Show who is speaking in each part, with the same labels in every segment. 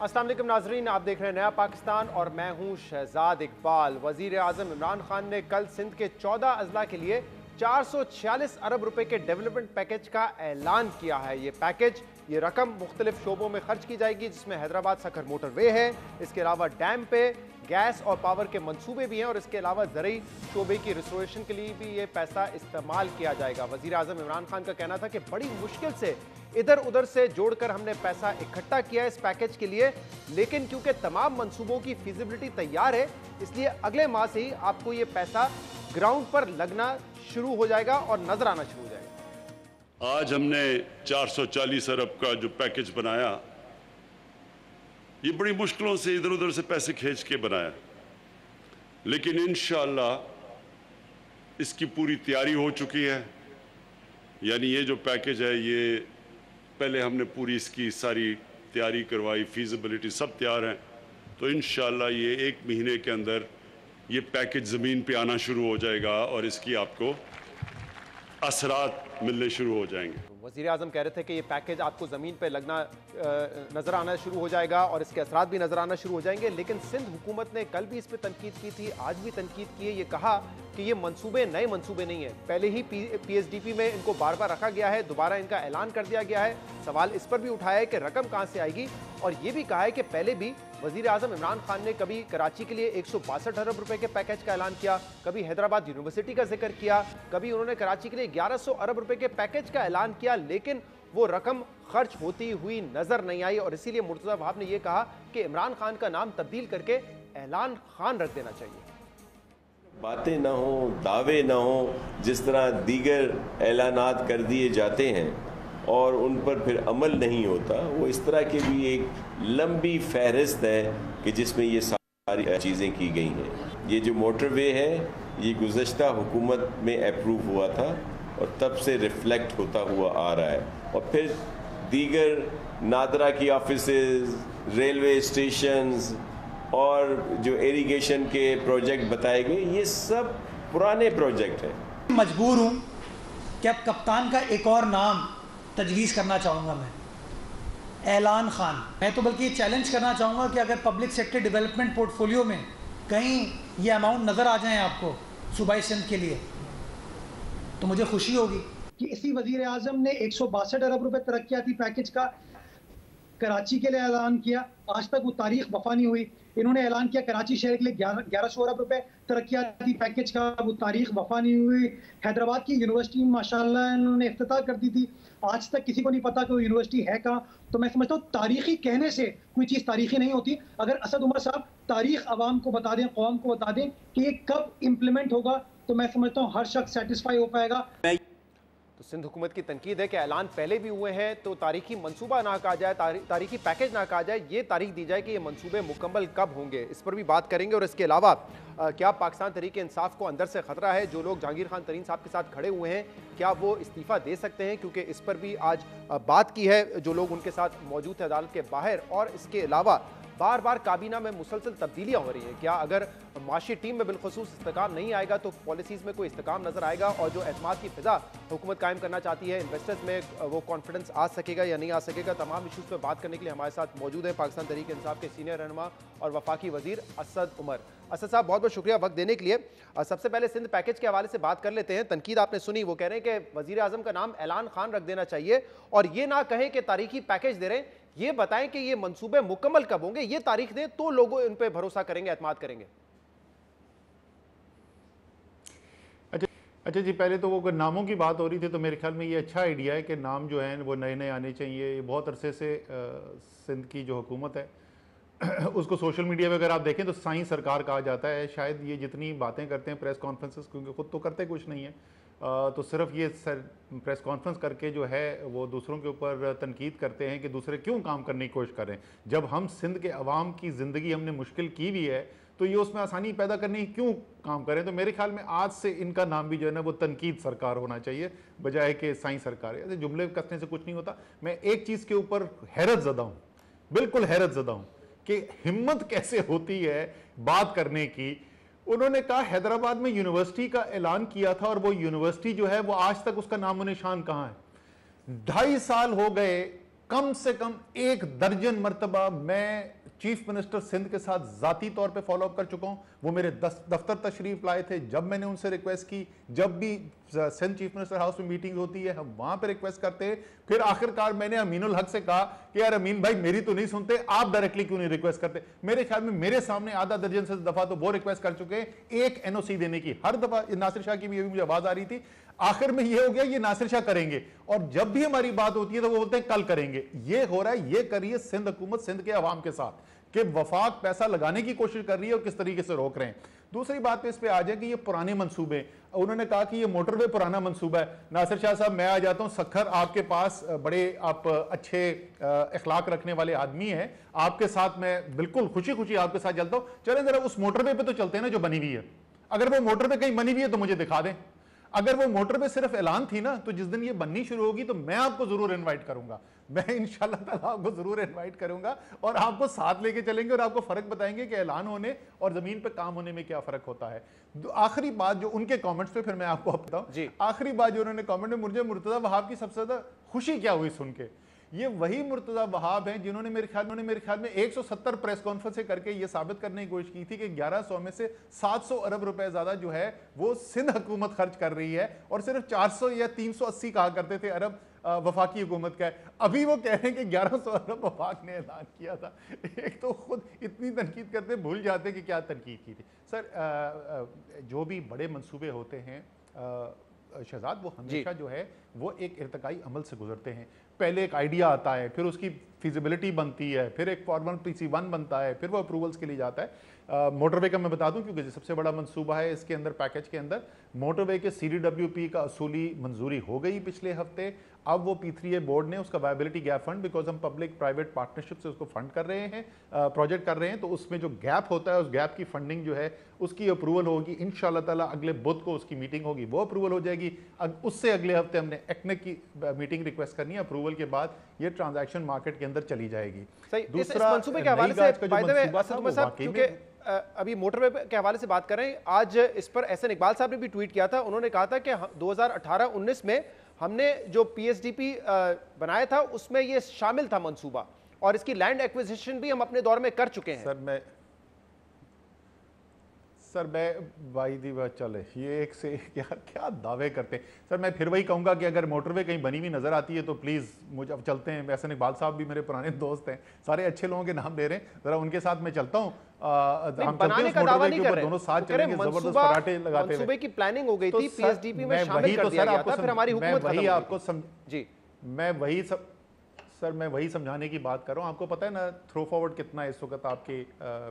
Speaker 1: अस्सलाम वालेकुम नाजरीन, आप देख रहे हैं नया पाकिस्तान और मैं हूं शहजाद इकबाल। वजीर आजम इमरान खान ने कल सिंध के 14 अजला के लिए 446 अरब रुपए के डेवलपमेंट पैकेज का ऐलान किया है। ये रकम मुख्तलिफ शोबों में खर्च की जाएगी, जिसमें हैदराबाद सखर मोटरवे है, इसके अलावा डैम पे गैस और पावर के मंसूबे भी हैं और इसके अलावा ज़रूरी शोबे की रिस्टोरेशन के लिए भी ये पैसा इस्तेमाल किया जाएगा। वज़ीर आज़म इमरान खान का कहना था कि बड़ी मुश्किल से इधर उधर से जोड़कर हमने पैसा इकट्ठा किया इस पैकेज के लिए, लेकिन क्योंकि तमाम मंसूबों की फिजिबिलिटी तैयार है, इसलिए अगले माह से ही आपको ये पैसा ग्राउंड पर लगना शुरू हो जाएगा और नजर आना शुरू हो जाएगा।
Speaker 2: आज हमने 440 अरब का जो पैकेज बनाया, ये बड़ी मुश्किलों से इधर उधर से पैसे खींच के बनाया, लेकिन इंशाअल्लाह इसकी पूरी तैयारी हो चुकी है। यानी ये जो पैकेज है, ये पहले हमने पूरी इसकी सारी तैयारी करवाई, फीजिबिलिटी सब तैयार है, तो इंशाअल्लाह ये 1 महीने के अंदर ये पैकेज ज़मीन पे आना शुरू हो जाएगा और इसकी आपको असरात मिलने शुरू हो जाएंगे।
Speaker 1: वज़ीर आज़म कह रहे थे कि ये पैकेज आपको ज़मीन पे लगना नज़र आना शुरू हो जाएगा और इसके असरात भी नज़र आना शुरू हो जाएंगे, लेकिन सिंध हुकूमत ने कल भी इस पर तनकीद की थी, आज भी तनकीद की है। ये कहा कि ये मंसूबे नए मंसूबे नहीं है, पहले ही PSDP में इनको बार बार रखा गया है, दोबारा इनका ऐलान कर दिया गया है। सवाल इस पर भी उठाया है कि रकम कहाँ से आएगी, और ये भी कहा है कि पहले भी वज़ीर आज़म इमरान खान ने कभी कराची के लिए 162 अरब रुपए के पैकेज का ऐलान किया, कभी हैदराबाद यूनिवर्सिटी का जिक्र किया, कभी उन्होंने कराची के लिए 1100 अरब रुपए के पैकेज का ऐलान किया, लेकिन वो रकम खर्च होती हुई नजर नहीं आई। और इसीलिए मुर्तज़ा वहाब ने यह कहा कि इमरान खान का नाम तब्दील करके ऐलान खान रख देना चाहिए।
Speaker 3: बातें ना हो, दावे ना हो, जिस तरह दीगर ऐलानात कर दिए जाते हैं और उन पर फिर अमल नहीं होता, वो इस तरह की भी एक लंबी फहरिस्त है कि जिसमें ये सारी चीज़ें की गई हैं। ये जो मोटरवे है, ये गुज़श्ता हुकूमत में अप्रूव हुआ था और तब से रिफ्लेक्ट होता हुआ आ रहा है, और फिर दीगर नादरा की ऑफिसेज, रेलवे स्टेशंस और जो इरिगेशन के प्रोजेक्ट बताए गए, ये सब पुराने प्रोजेक्ट हैं।
Speaker 4: मजबूर हूँ कि अब कप्तान का एक और नाम तजवीज़ करना चाहूँगा मैं, ऐलान खान। मैं तो बल्कि ये चैलेंज करना चाहूँगा कि अगर पब्लिक सेक्टर डेवलपमेंट पोर्टफोलियो में कहीं ये अमाउंट नज़र आ जाए आपको सूबाई सिंध के लिए, तो मुझे खुशी होगी।
Speaker 5: कि इसी वजीर आजम ने 162 अरब रुपए तरक्याती पैकेज का कराची के लिए ऐलान किया, आज तक वो तारीख वफा नहीं हुई। इन्होंने ऐलान किया कराची शहर के लिए 1100 अरब रुपए तरक्याती पैकेज का, वो तारीख वफा नहीं हुई। हैदराबाद की यूनिवर्सिटी माशाल्लाह इन्होंने इफ्तिताह कर दी थी, आज तक किसी को नहीं पता कि वो यूनिवर्सिटी है कहाँ। तो मैं समझता हूँ तारीखी कहने से कोई चीज़ तारीखी नहीं होती। अगर असद उमर साहब तारीख अवाम को बता दें, कौम को बता दें कि ये कब इम्प्लीमेंट होगा, तो मैं समझता हूँ हर शख्स सेटिस्फाई हो पाएगा।
Speaker 1: तो सिंध हुकूमत की तनकीद है कि ऐलान पहले भी हुए हैं, तो तारीखी मंसूबा ना कहा जाए, तारीखी पैकेज ना कहा जाए, ये तारीख दी जाए कि ये मंसूबे मुकम्मल कब होंगे, इस पर भी बात करेंगे। और इसके अलावा क्या पाकिस्तान तहरीक इंसाफ को अंदर से खतरा है? जो लोग जहांगीर खान तरीन साहब के साथ खड़े हुए हैं, क्या वो इस्तीफ़ा दे सकते हैं? क्योंकि इस पर भी आज बात की है जो लोग उनके साथ मौजूद थे अदालत के बाहर। और इसके अलावा बार बार काबीना में मुसलसल तब्दीलियाँ हो रही हैं, क्या अगर माशी टीम में बिलखसूस इस्तेकाम नहीं आएगा तो पॉलिसीज़ में कोई इस्तेकाम नज़र आएगा? और जो एतमाद की फ़िज़ा हुकूमत कायम करना चाहती है, इन्वेस्टर्स में वो कॉन्फिडेंस आ सकेगा या नहीं आ सकेगा? तमाम इशूज़ पर बात करने के लिए हमारे साथ मौजूद है पाकिस्तान तहरीक इंसाफ के सीनियर रहनुमा और वफाकी वज़ीर असद उमर। असद साहब, बहुत बहुत शुक्रिया वक्त देने के लिए। सबसे पहले सिंध पैकेज के हवाले से बात कर लेते हैं। तनकीद आपने सुनी, वो कह रहे हैं कि वज़ीर आज़म का नाम ऐलान खान रख देना चाहिए और ये ना कहें कि तारीखी पैकेज दे रहे हैं, ये बताएं कि ये मंसूबे मुकम्मल कब होंगे, ये तारीख दें तो लोग इन पे भरोसा करेंगे, एतमाद करेंगे।
Speaker 6: अच्छा जी, पहले तो वो अगर नामों की बात हो रही थी तो मेरे ख्याल में ये अच्छा आइडिया है कि नाम जो हैं वो नए नए आने चाहिए। ये बहुत अरसे से सिंध की जो हुकूमत है उसको सोशल मीडिया पे अगर आप देखें तो साईं सरकार कहा जाता है। शायद ये जितनी बातें करते हैं प्रेस कॉन्फ्रेंसेस, क्योंकि खुद तो करते कुछ नहीं है, तो सिर्फ ये प्रेस कॉन्फ्रेंस करके जो है वो दूसरों के ऊपर तनकीद करते हैं कि दूसरे क्यों काम करने की कोशिश कर रहे हैं। जब हम सिंध के अवाम की ज़िंदगी हमने मुश्किल की भी है तो ये उसमें आसानी पैदा करने की क्यों काम करें? तो मेरे ख्याल में आज से इनका नाम भी जो है ना वो तनकीद सरकार होना चाहिए, बजाय कि साईं सरकार। ऐसे जुमले कसने से कुछ नहीं होता। मैं एक चीज़ के ऊपर हैरत ज़दा हूँ, बिल्कुल हैरत ज़दा हूँ कि हिम्मत कैसे होती है बात करने की। उन्होंने कहा हैदराबाद में यूनिवर्सिटी का ऐलान किया था और वो यूनिवर्सिटी जो है वो आज तक उसका नामो निशान कहाँ है? 2.5 साल हो गए कम से कम 1 दर्जन मरतबा मैं चीफ मिनिस्टर सिंध के साथ जाती तौर पे फॉलो अप कर चुका हूं। वो मेरे दफ्तर तशरीफ लाए थे, जब मैंने उनसे रिक्वेस्ट की, जब भी सिंध चीफ मिनिस्टर हाउस में मीटिंग होती है हम वहां पे रिक्वेस्ट करते हैं। फिर आखिरकार मैंने अमीनुल हक से कहा कि यार अमीन भाई मेरी तो नहीं सुनते, आप डायरेक्टली क्यों नहीं रिक्वेस्ट करते। मेरे ख्याल में मेरे सामने आधा दर्जन से दफा तो वो रिक्वेस्ट कर चुके हैं एक एनओसी देने की। हर दफा नासिर शाह की भी मुझे आवाज आ रही थी, आखिर में ये हो गया ये नासिर शाह करेंगे, और जब भी हमारी बात होती है तो वो बोलते हैं कल करेंगे। ये हो रहा है, ये करिए सिंध हुकूमत सिंध के अवाम के साथ कि वफाक पैसा लगाने की कोशिश कर रही है और किस तरीके से रोक रहे हैं। दूसरी बात पे इस पे आ जाए कि ये पुराने मंसूबे, उन्होंने कहा कि ये मोटरवे पुराना मंसूबा है। नासिर शाह साहब मैं आ जाता हूं, सखर आपके पास बड़े आप अच्छे अखलाक रखने वाले आदमी हैं, आपके साथ मैं बिल्कुल खुशी खुशी आपके साथ चलता हूं, चलें जरा उस मोटरवे पे तो चलते हैं ना जो बनी हुई है। अगर वो मोटरवे कहीं बनी हुई है तो मुझे दिखा दें। अगर वो मोटरवे सिर्फ ऐलान थी ना, तो जिस दिन ये बननी शुरू होगी तो मैं आपको जरूर इनवाइट करूंगा, मैं इंशाल्लाह ताला आपको जरूर इनवाइट करूंगा और आपको साथ लेके चलेंगे और आपको फर्क बताएंगे कि ऐलान होने और जमीन पे काम होने में क्या फर्क होता है। आखिरी बात जो उनके कमेंट्स पे फिर मैं आपको बताऊं, आखिरी बात जो उन्होंने कमेंट में, मुझे मुर्तजा वहाब की सबसे ज्यादा खुशी क्या हुई सुन के, ये वही मुर्तजा वहाब हैं जिन्होंने मेरे ख्याल में 170 प्रेस कॉन्फ्रेंस करके ये साबित करने की कोशिश की थी कि 1100 में से 700 अरब रुपए ज्यादा जो है वो सिंध हुकूमत खर्च कर रही है और सिर्फ 400 या 380 कहा करते थे अरब वफाकी हुकूमत का है। अभी वो कह रहे हैं कि 1100 अरब वफाक ने ऐलान किया था। एक तो खुद इतनी तनकीद करते भूल जाते कि क्या तनकीद की थी। सर जो भी बड़े मंसूबे होते हैं शहजाद, वो हमेशा जो है वो एक इर्तकाई अमल से गुजरते हैं। पहले एक आइडिया आता है, फिर उसकी फिजिबिलिटी बनती है, फिर एक फॉर्मल PC1 बनता है, फिर वो अप्रूवल्स के लिए जाता है। मोटरवे का मैं बता दूं क्योंकि सबसे बड़ा मंसूबा है इसके अंदर, पैकेज के अंदर मोटरवे के CDWP का असूली मंजूरी हो गई पिछले हफ्ते। अब वो P3A बोर्ड ने उसका वायबिलिटी गैप फंड, बिकॉज हम पब्लिक प्राइवेट पार्टनरशिप से उसको फंड कर रहे हैं, प्रोजेक्ट कर रहे हैं, तो उसमें जो गैप होता है उस गैप की फंडिंग जो है उसकी अप्रूवल होगी इंशाल्लाह ताला। अगले बुध को उसकी मीटिंग होगी, वो अप्रूवल हो जाएगी। उससे अगले हफ्ते हमने एक्नेक की मीटिंग रिक्वेस्ट करनी है, अप्रूवल के बाद ये ट्रांजैक्शन मार्केट के अंदर चली जाएगी।
Speaker 1: दूसरा मंसूबे के हवाले से अभी मोटरवे के हवाले से बात कर रहे हैं, आज इस पर एहसन इकबाल साहब ने भी ट्वीट किया था। उन्होंने कहा था कि 2018-19 में हमने जो PSDP बनाया था उसमें ये शामिल था मंसूबा, और इसकी लैंड एक्विजिशन भी हम अपने दौर में कर चुके हैं।
Speaker 6: सर मैं भाई दी बात चले, ये एक से क्या क्या दावे करते हैं। सर मैं फिर वही कहूँगा कि अगर मोटरवे कहीं बनी हुई नज़र आती है तो प्लीज़ मुझे अब चलते हैं। वैसे इकबाल साहब भी मेरे पुराने दोस्त हैं, सारे अच्छे लोगों के नाम ले रहे हैं, ज़रा उनके साथ मैं चलता हूँ। हम
Speaker 1: बनाने का दावा नहीं कर रहे,
Speaker 6: दोनों साथ चलेंगे, जबरदस्त पराठे लगाते हुए।
Speaker 1: की प्लानिंग हो गई थी, PSDP में शामिल कर दिया गया था, फिर हमारी हुकूमत खत्म हो गई।
Speaker 6: मैं वही समझाने की बात कर रहा हूँ। आपको पता है ना थ्रो फॉरवर्ड कितना है इस वक्त आपके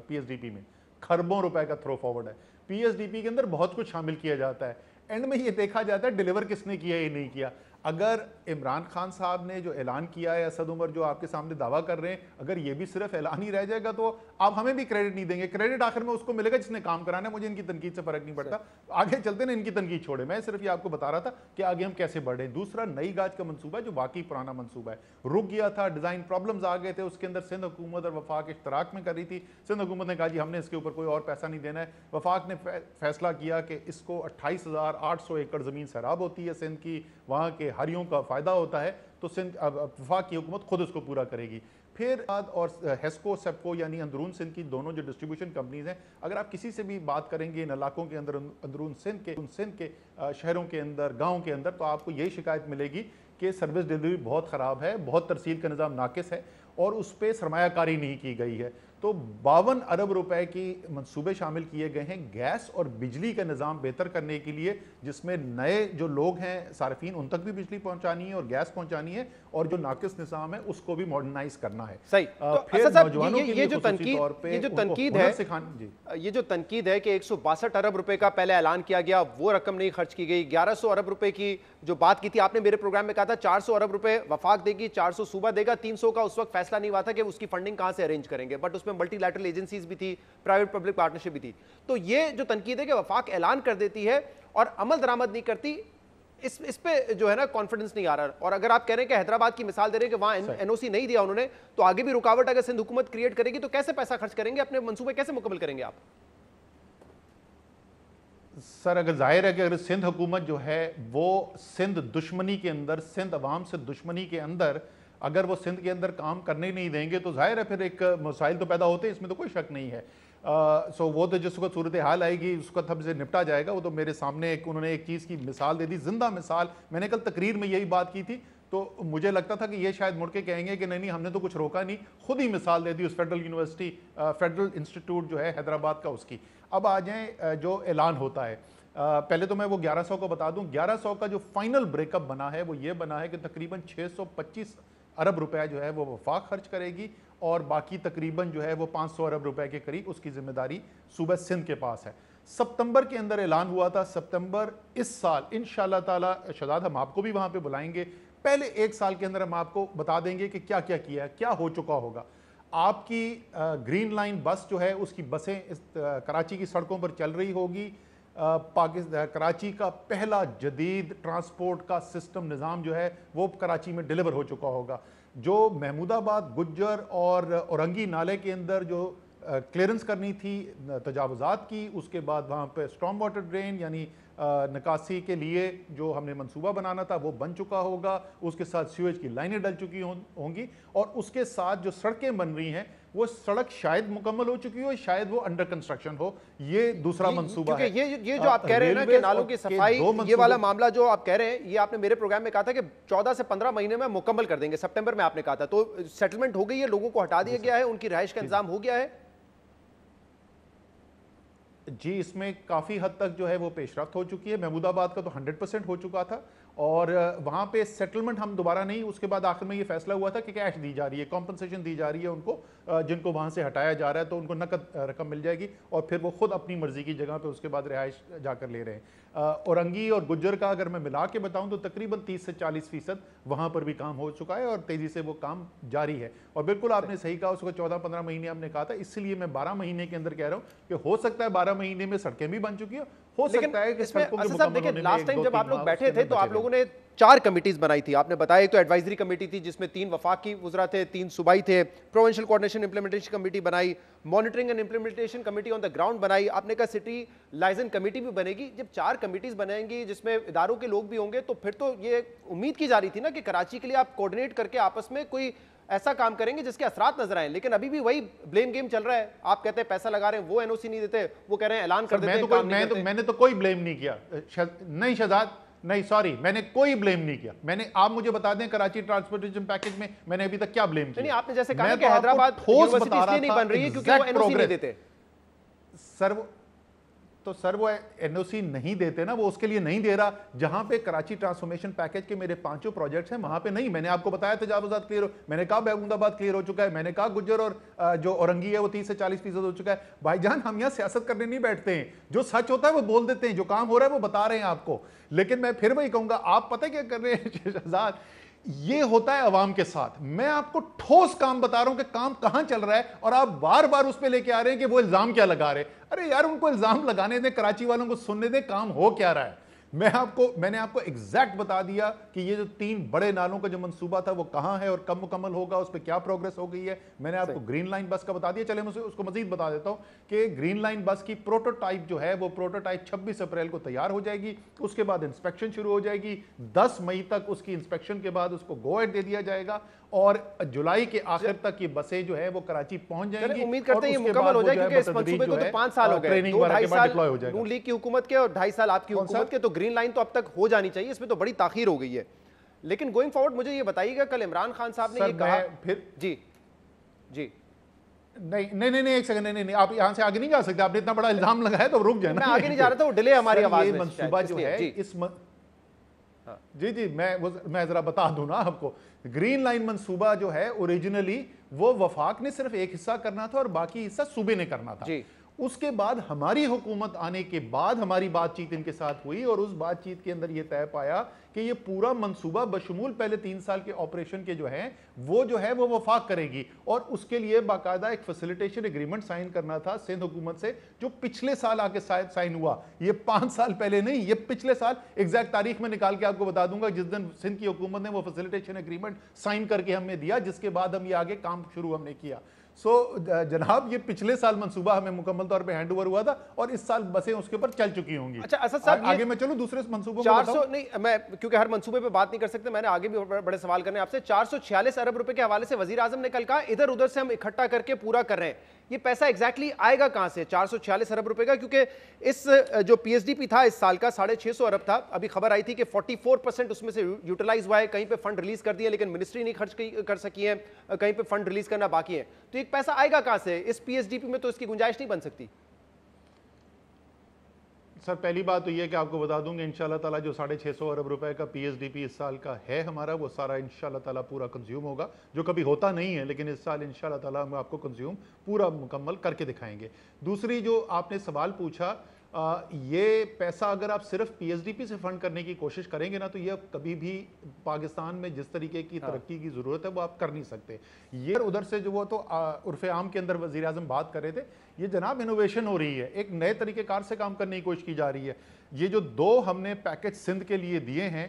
Speaker 6: PSDP में, खरबों रुपए का थ्रो फॉरवर्ड है। PSDP के अंदर बहुत कुछ शामिल किया जाता है, एंड में ये देखा जाता है डिलीवर किसने किया ये नहीं किया। अगर इमरान खान साहब ने जो ऐलान किया है, असद उमर जो आपके सामने दावा कर रहे हैं, अगर ये भी सिर्फ ऐलान ही रह जाएगा तो आप हमें भी क्रेडिट नहीं देंगे। क्रेडिट आखिर में उसको मिलेगा जिसने काम कराना है। मुझे इनकी तनकीद से फर्क नहीं पड़ता, आगे चलते ना, इनकी तनकीद छोड़े। मैं सिर्फ ये आपको बता रहा था कि आगे हम कैसे बढ़े। दूसरा नई गाज का मंसूबा जो वाकई पुराना मंसूबा है, रुक गया था, डिजाइन प्रॉब्लम्स आ गए थे, उसके अंदर सिंध हुकूमत और वफाक इश्तराक में कर रही थी। सिंध हुकूमत ने कहा जी हमने इसके ऊपर कोई और पैसा नहीं देना है। वफाक ने फैसला किया कि इसको 28,800 एकड़ जमीन सैराब होती है सिंध की, वहाँ के हरियों का फायदा होता है, तो सिंध वफाक की हुकूमत खुद उसको पूरा करेगी। फिर और हेस्को सेप्को यानी अंदरून सिंध की दोनों जो डिस्ट्रीब्यूशन कंपनीज हैं, अगर आप किसी से भी बात करेंगे इन इलाकों के अंदर, अंदरून सिंध के शहरों के अंदर, गाँव के अंदर, तो आपको यही शिकायत मिलेगी कि सर्विस डिलीवरी बहुत ख़राब है, बहुत तरसील का निज़ाम नाकिस है और उस पर सरमायाकारी नहीं की गई है। तो 52 अरब रुपए की मंसूबे शामिल किए गए हैं गैस और बिजली का निज़ाम बेहतर करने के लिए, जिसमें नए जो लोग हैं सार्फिन उन तक भी बिजली पहुंचानी है और गैस पहुंचानी है, और जो नाकिस निज़ाम है उसको भी मॉडर्नाइज करना है।
Speaker 1: सही।
Speaker 6: फिर नौजवानों के लिए ये जो
Speaker 1: तनकीद है कि 162 अरब रुपए का पहले ऐलान किया गया, वो रकम नहीं खर्च की गई। 1100 अरब रुपए की जो बात की थी आपने मेरे प्रोग्राम में कहा था 400 अरब रुपए वफाक देगी, 400 सूबा देगा, 300 का उस वक्त फैसला नहीं हुआ था कि उसकी फंडिंग कहां से अरेंज करेंगे, बट उसमें मल्टीलैटरल एजेंसीज भी थी, प्राइवेट पब्लिक पार्टनरशिप भी थी। तो ये जो तनकीद है कि वफाक ऐलान कर देती है और अमल दरामद नहीं करती, इस पे जो है ना कॉन्फिडेंस नहीं आ रहा। और अगर आप कह रहे हैं कि हैदराबाद की मिसाल दे रहे हैं कि वहां NOC नहीं दिया उन्होंने, तो आगे भी रुकावट अगर सिंध हुकूमत क्रिएट करेगी तो कैसे पैसा खर्च करेंगे, अपने मंसूबे कैसे मुकम्मल करेंगे आप?
Speaker 6: सर अगर जाहिर है कि अगर सिंध हुकूमत जो है वो सिंध दुश्मनी के अंदर, सिंध अवाम से दुश्मनी के अंदर अगर वो सिंध के अंदर काम करने ही नहीं देंगे तो जाहिर है फिर एक मसाइल तो पैदा होते हैं, इसमें तो कोई शक नहीं है। सो वो तो जिसको सूरत हाल आएगी उसका तब से निपटा जाएगा। वो तो मेरे सामने उन्होंने एक चीज़ की मिसाल दे दी, जिंदा मिसाल। मैंने कल तकरीर में यही बात की थी, तो मुझे लगता था कि ये शायद मुड़ के कहेंगे कि नहीं हमने तो कुछ रोका नहीं, खुद ही मिसाल दे दी उस फेडरल यूनिवर्सिटी, फेडरल इंस्टीट्यूट जो है हैदराबाद का, उसकी। अब आ जाएँ जो ऐलान होता है, पहले तो मैं वो 1100 को बता दूं। 1100 का जो फाइनल ब्रेकअप बना है वो ये बना है कि तकरीबन 625 अरब रुपए जो है वो वफाक खर्च करेगी और बाकी तकरीबन जो है वो 500 अरब रुपए के करीब उसकी जिम्मेदारी सूबा सिंध के पास है। सितंबर के अंदर ऐलान हुआ था, सितंबर इस साल इंशाल्लाह ताला शहजाद हम आपको भी वहां पे बुलाएंगे। पहले एक साल के अंदर हम आपको बता देंगे कि क्या क्या किया है, क्या हो चुका होगा। आपकी ग्रीन लाइन बस जो है उसकी बसें कराची की सड़कों पर चल रही होगी। पाकिस्तान कराची का पहला जदीद ट्रांसपोर्ट का सिस्टम निज़ाम जो है वो कराची में डिलीवर हो चुका होगा। जो महमूदाबाद, गुज्जर और औरंगी नाले के अंदर जो क्लियरेंस करनी थी तजावुज़ात की, उसके बाद वहाँ पे स्टॉर्म वाटर ड्रेन यानी निकासी के लिए जो हमने मंसूबा बनाना था वो बन चुका होगा। उसके साथ सीवेज की लाइनें डल चुकी होंगी और उसके साथ जो सड़कें बन रही हैं वो सड़क शायद मुकम्मल हो चुकी हो, शायद वो अंडर कंस्ट्रक्शन हो। ये दूसरा मंसूबा है।
Speaker 1: ये जो आप कह रहे हैं ना कि नालों की सफाई, ये वाला मामला जो आप कह रहे हैं, ये आपने मेरे प्रोग्राम में कहा था कि 14 से 15 महीने में मुकम्मल कर देंगे, सितंबर में आपने कहा था। तो सेटलमेंट हो गई है, लोगों को हटा दिया गया है, उनकी रिहाइश का इंतजाम हो गया है?
Speaker 6: जी, इसमें काफ़ी हद तक जो है वो पेशरफ्त हो चुकी है। महमूदाबाद का तो 100% हो चुका था और वहाँ पे सेटलमेंट हम दोबारा नहीं, उसके बाद आखिर में ये फैसला हुआ था कि कैश दी जा रही है, कॉम्पनसेशन दी जा रही है उनको, जिनको वहाँ से हटाया जा रहा है तो उनको नकद रकम मिल जाएगी और फिर वो खुद अपनी मर्जी की जगह पे उसके बाद रिहाइश जाकर ले रहे हैं। औरंगी और गुज्जर का अगर मैं मिला के बताऊँ तो तकरीबन 30 से 40% वहाँ पर भी काम हो चुका है और तेज़ी से वो काम जारी है। और बिल्कुल आपने सही कहा, उसको 14-15 महीने हमने कहा था, इसलिए मैं 12 महीने के अंदर कह रहा हूँ कि हो सकता है 12 महीने में सड़कें भी बन चुकी हो सकता है कि सड़कों के मुकम्मल होने में
Speaker 1: लास्ट टाइम जब आप लोग बैठे थे तो आप लोगों ने 4
Speaker 7: 4 कमिटीज बनाई थी। आपने बताया एक तो एडवाइजरी कमेटी थी जिसमें 3 वफाकी वुज़रा थे, 3 सूबाई थे, प्रोविंशियल कोऑर्डिनेशन इंप्लीमेंटेशन कमेटी बनाई, monitoring and implementation committee on the ground बनाई, आपने कहा सिटी लाइजन कमेटी भी बनेगी। जब 4 कमिटीज बनेंगी जिसमें इदारों के लोग भी होंगे तो फिर तो ये उम्मीद की जा रही थी ना कि कराची के लिए आप कोऑर्डिनेट करके आपस में कोई ऐसा काम करेंगे जिसके असरात नजर आए। लेकिन अभी भी वही ब्लेम गेम चल रहा है। आप कहते हैं पैसा लगा रहे हैं, वो एनओसी नहीं देते, वो कह रहे हैं ऐलान कर देते हैं।
Speaker 6: मैंने तो कोई ब्लेम नहीं किया, नहीं शहजाद, नहीं सॉरी, मैंने कोई ब्लेम नहीं किया। मैंने, आप मुझे बता दें कराची ट्रांसपोर्टेशन पैकेज में मैंने अभी तक क्या ब्लेम किया?
Speaker 7: नहीं, आपने जैसे कहा कि हैदराबाद यूनिवर्सिटी इसलिए नहीं बन रही है क्योंकि वो एनओसी नहीं देते।
Speaker 6: सर वो एनओसी नहीं देते ना, वो उसके लिए नहीं दे रहा। जहां पे कराची ट्रांसफॉर्मेशन पैकेज के मेरे 5 प्रोजेक्ट्स हैं वहां पे नहीं। मैंने आपको बताया तजावुज़ात क्लियर हो, मैंने कहा महमूदाबाद क्लियर हो चुका है, मैंने कहा गुज्जर और जो औरंगी है वो 30 से 40% हो चुका है। भाईजान, हम यहाँ सियासत करने नहीं बैठते हैं, जो सच होता है वो बोल देते हैं, जो काम हो रहा है वो बता रहे हैं आपको। लेकिन मैं फिर वही कहूंगा, आप पता है क्या कर रहे हैं शहजाद, ये होता है अवाम के साथ। मैं आपको ठोस काम बता रहा हूं कि काम कहां चल रहा है और आप बार बार उस पे लेके आ रहे हैं कि वो इल्जाम क्या लगा रहे हैं। अरे यार, उनको इल्जाम लगाने दें, कराची वालों को सुनने दें, काम हो क्या रहा है। मैंने आपको एग्जैक्ट बता दिया कि ये जो 3 बड़े नालों का जो मंसूबा था वो कहां है और कब मुकम्मल होगा, उस पर क्या प्रोग्रेस हो गई है। मैंने आपको ग्रीन लाइन बस का बता दिया। चले मैं उसको मजीद बता देता हूं कि ग्रीन लाइन बस की प्रोटोटाइप जो है वो प्रोटोटाइप 26 अप्रैल को तैयार हो जाएगी। उसके बाद इंस्पेक्शन शुरू हो जाएगी। 10 मई तक उसकी इंस्पेक्शन के बाद उसको गो अहेड दे दिया जाएगा और जुलाई के आखिर तक ये बसें जो है वो कराची पहुंच जाएंगी।
Speaker 7: उम्मीद करते हैं ये मुकम्मल हो जाए क्योंकि इस मंसूबे को तो 5 साल हो गए, 2-2.5 साल नून लीग की हुकूमत के और 2.5 साल आपकी हुकूमत के, तो ग्रीन लाइन तो अब तक हो जानी चाहिए। इसमें तो बड़ी ताखीर हो गई है। लेकिन गोइंग फॉरवर्ड मुझे ये बताइएगा, कल इमरान खान साहब ने ये कहा,
Speaker 6: फिर
Speaker 7: जी जी
Speaker 6: नहीं एक सेकंड, नहीं आप यहां से आगे नहीं जा सकते। आपने इतना बड़ा इल्जाम लगाया तो रुक जाना।
Speaker 7: मैं आगे नहीं जा रहा था, वो डिले हमारी आवाज में।
Speaker 6: मंसूबा जो है इस जी मैं जरा बता दूं ना आपको। ग्रीन लाइन मंसूबा जो है ओरिजिनली वो वफाक ने सिर्फ एक हिस्सा करना था और बाकी हिस्सा सूबे ने करना था। उसके बाद हमारी हुकूमत आने के बाद हमारी बातचीत इनके साथ हुई और उस बातचीत के अंदर यह तय पाया कि ये पूरा मंसूबा बशमूल पहले 3 साल के ऑपरेशन के जो है वो वफाक करेगी और उसके लिए बाकायदा एक फैसिलिटेशन एग्रीमेंट साइन करना था सिंध हुकूमत से, जो पिछले साल आके साइन हुआ। ये 5 साल पहले नहीं, ये पिछले साल, एग्जैक्ट तारीख में निकाल के आपको बता दूंगा, जिस दिन सिंध की हुकूमत ने वो फैसिलिटेशन एग्रीमेंट साइन करके हमें दिया, जिसके बाद हम ये आगे काम शुरू हमने किया। सो जनाब ये पिछले साल मंसूबा हमें मुकम्मल तौर पे हैंड ओवर हुआ था और इस साल बसें उसके ऊपर चल चुकी होंगी।
Speaker 1: अच्छा असद साहब,
Speaker 6: आगे मैं चलूं दूसरे मंसूबों
Speaker 1: 400 नहीं, मैं क्योंकि हर मंसूबे पे बात नहीं कर सकते, मैंने आगे भी बड़े सवाल करने आपसे। 446 अरब रुपए के हवाले से वजीर आजम ने कल कहा इधर उधर से हम इकट्ठा करके पूरा कर रहे हैं। ये पैसा एग्जैक्टली आएगा कहां से 446 अरब रुपए का? क्योंकि इस जो पीएसडीपी था इस साल का 650 अरब था, अभी खबर आई थी कि 44% उसमें से यूटिलाइज हुआ है, कहीं पे फंड रिलीज कर दिए लेकिन मिनिस्ट्री नहीं खर्च कर सकी है, कहीं पे फंड रिलीज करना बाकी है। तो एक पैसा आएगा कहां से? इस पीएसडीपी में तो इसकी गुंजाइश नहीं बन सकती।
Speaker 6: सर पहली बात तो ये कि आपको बता दूंगा इंशाल्लाह ताला जो 650 अरब रुपए का पीएसडीपी इस साल का है हमारा, वो सारा इंशाल्लाह ताला पूरा कंज्यूम होगा, जो कभी होता नहीं है, लेकिन इस साल इंशाल्लाह ताला हम आपको कंज्यूम पूरा मुकम्मल करके दिखाएंगे। दूसरी जो आपने सवाल पूछा, ये पैसा अगर आप सिर्फ पीएसडीपी से फंड करने की कोशिश करेंगे ना, तो ये कभी भी पाकिस्तान में जिस तरीके की तरक्की की ज़रूरत है वो आप कर नहीं सकते। ये उधर से जो वो तो उर्फ़ आम के अंदर वज़ीर आज़म बात कर रहे थे, ये जनाब इनोवेशन हो रही है, एक नए तरीक़ेकार से काम करने की कोशिश की जा रही है। ये जो 2 हमने पैकेज सिंध के लिए दिए हैं,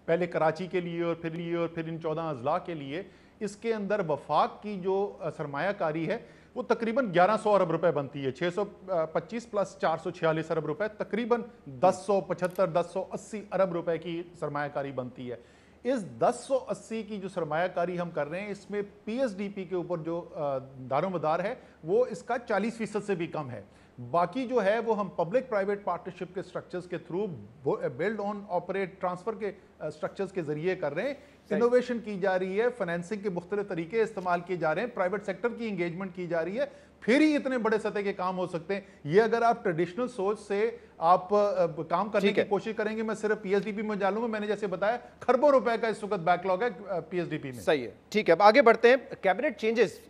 Speaker 6: पहले कराची के लिए और फिर इन 14 अजला के लिए, इसके अंदर वफाक की जो सरमायाकारी है वो तकरीबन 1100 अरब रुपए बनती है। 625 प्लस 446 अरब रुपए, तकरीबन 1080 अरब रुपए की सरमायाकारी बनती है। इस 1080 की जो सरमायाकारी हम कर रहे हैं, इसमें पीएसडीपी के ऊपर जो दारोमदार है वो इसका 40% से भी कम है। बाकी जो है वो हम पब्लिक प्राइवेट पार्टनरशिप के स्ट्रक्चर्स के through, build on operate transfer के स्ट्रक्चर्स के जरिए कर रहे हैं। इनोवेशन की जा रही है, फाइनेंसिंग के मुख्तलिफ तरीके इस्तेमाल किए जा रहे हैं, प्राइवेट सेक्टर की इंगेजमेंट की जा रही है, फिर ही इतने बड़े सतह के काम हो सकते हैं। ये अगर आप ट्रेडिशनल सोच से आप काम करने की कोशिश करेंगे, मैं सिर्फ पीएसडीपी में डालूंगा, मैंने जैसे बताया खरबों रुपए का इस वक्त बैकलॉग है पीएसडीपी में।
Speaker 1: सही है, ठीक है। अब आगे बढ़ते हैं। कैबिनेट चेंजेस,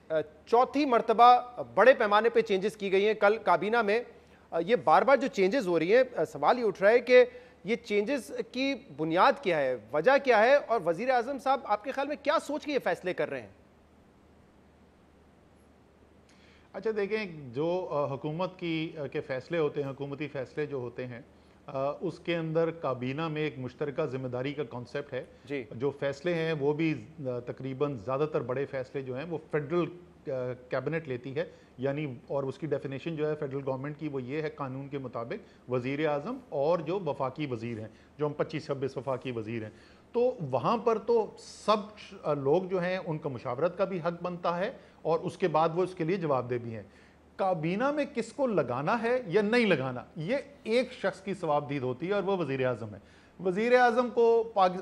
Speaker 1: चौथी मर्तबा बड़े पैमाने पे चेंजेस की गई हैं कल काबीना में। ये बार बार जो चेंजेस हो रही हैं, सवाल ये उठ रहा है कि ये चेंजेस की बुनियाद क्या है, वजह क्या है, और वजीर आजम साहब आपके ख्याल में क्या सोच के ये फैसले कर रहे हैं?
Speaker 6: अच्छा देखें, जो हुकूमत के फ़ैसले होते हैं, हुकूमती फ़ैसले जो होते हैं, उसके अंदर काबीना में एक मुश्तरका ज़िम्मेदारी का कॉन्सेप्ट है जी। जो फ़ैसले हैं वो भी तकरीबन ज़्यादातर बड़े फ़ैसले जो हैं वो फेडरल कैबिनेट लेती है, यानी और उसकी डेफिनेशन जो है फेडरल गवर्नमेंट की वो ये है कानून के मुताबिक वज़ीर आज़म और जो वफाकी वज़ीर हैं, जो हम 25-26 वफाकी वज़ीर हैं, तो वहाँ पर तो सब लोग जो हैं उनका मुशावरत का भी हक बनता है और उसके बाद वो उसके लिए जवाबदेह भी हैं। काबीना में किसको लगाना है या नहीं लगाना, ये एक शख्स की सवाबदीद होती है और वो वज़ीर आज़म है। वज़ीर आज़म को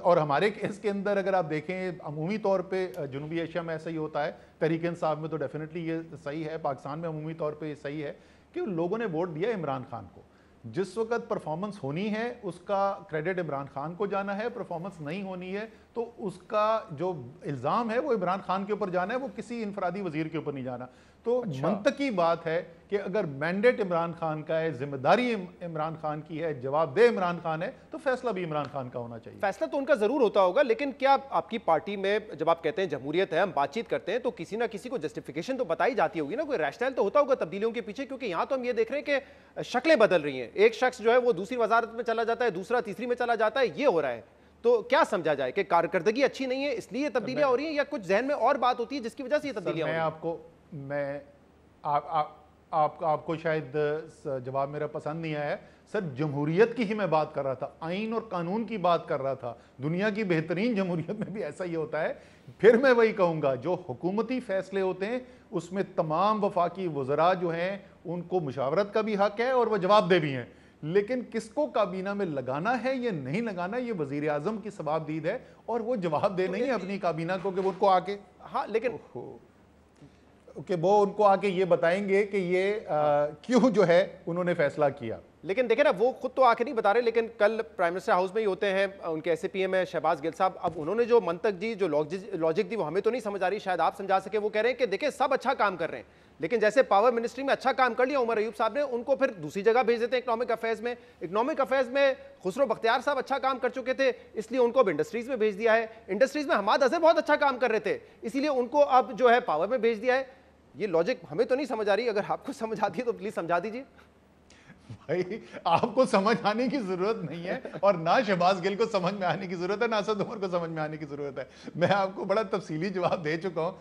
Speaker 6: और हमारे केस के अंदर अगर आप देखें अमूमी तौर पे जनूबी एशिया में ऐसा ही होता है, तहरीक इंसाफ में तो डेफिनेटली ये सही है, पाकिस्तान में अमूमी तौर पे ये सही है कि लोगों ने वोट दिया इमरान खान को। जिस वक्त परफॉर्मेंस होनी है उसका क्रेडिट इमरान खान को जाना है, परफॉर्मेंस नहीं होनी है तो उसका जो इल्ज़ाम है वो इमरान खान के ऊपर जाना है, वो किसी इनफरादी वजीर के ऊपर नहीं जाना। तो मंतकी बात है कि अगर मैंडेट इमरान खान का है, जिम्मेदारी इमरान खान की है, जवाबदेह इमरान खान है, तो फैसला भी इमरान खान का होना चाहिए।
Speaker 1: फैसला तो उनका जरूर होता होगा, लेकिन क्या आपकी पार्टी में जब आप कहते हैं जमहूरियत है, हम बातचीत करते हैं, तो किसी ना किसी को जस्टिफिकेशन तो बताई जाती होगी ना, कोई रैशनल तो होता होगा तब्दीलियों के पीछे? क्योंकि यहाँ तो हम ये देख रहे हैं कि शक्लें बदल रही हैं, एक शख्स जो है वो दूसरी वजारत में चला जाता है, दूसरा तीसरी में चला जाता है, ये हो रहा है। तो क्या समझा जाए कि कारकर्दगी अच्छी नहीं है इसलिए तब्दीलियां हो रही हैं, या कुछ जहन में और बात होती है जिसकी वजह से ये तब्दीलियां हो रही हैं?
Speaker 6: आपको शायद जवाब मेरा पसंद नहीं आया सर। जमहूरियत की ही मैं बात कर रहा था, आइन और कानून की बात कर रहा था। दुनिया की बेहतरीन जमहूरियत में भी ऐसा ही होता है। फिर मैं वही कहूँगा, जो हुकूमती फैसले होते हैं उसमें तमाम वफाकी वज़रा जो हैं उनको मुशावरत का भी हक है और वह जवाबदेह भी हैं, लेकिन किसको काबीना में लगाना है या नहीं लगाना ये वज़ीर आज़म की सवाबदीद है और वो जवाबदेह नहीं है अपनी काबीना को कि वो उनको आके
Speaker 1: लेकिन
Speaker 6: कि वो उनको आके ये बताएंगे कि ये क्यों जो है उन्होंने फैसला किया।
Speaker 1: लेकिन देखें ना, वो खुद तो आके नहीं बता रहे, लेकिन कल प्राइम मिनिस्टर हाउस में ही होते हैं, उनके एसपीएम है शहबाज गिल साहब। अब उन्होंने जो मंतक दी, जो लॉजिक दी, वो हमें तो नहीं समझ आ रही, शायद आप समझा सके। वो कह रहे हैं कि देखिए सब अच्छा काम कर रहे हैं, लेकिन जैसे पावर मिनिस्ट्री में अच्छा काम कर लिया उमर अयूब साहब ने, उनको फिर दूसरी जगह भेज देते हैं इकोनॉमिक अफेयर्स में। इकोनॉमिक अफेयर्स में खुसरो बख्तियार साहब अच्छा काम कर चुके थे, इसलिए उनको अब इंडस्ट्रीज में भेज दिया है। इंडस्ट्रीज में हमाद अजहर बहुत अच्छा काम कर रहे थे, इसीलिए उनको अब जो है पावर में भेज दिया है। ये लॉजिक हमें तो नहीं समझ आ रही, अगर आपको समझ आती है तो प्लीज समझा दीजिए।
Speaker 6: भाई आपको समझ आने की जरूरत नहीं है, और ना शहबाज गिल को समझ में आने की जरूरत है, ना असद उमर को समझ में आने की जरूरत है। मैं आपको बड़ा तफसीली जवाब दे चुका हूं।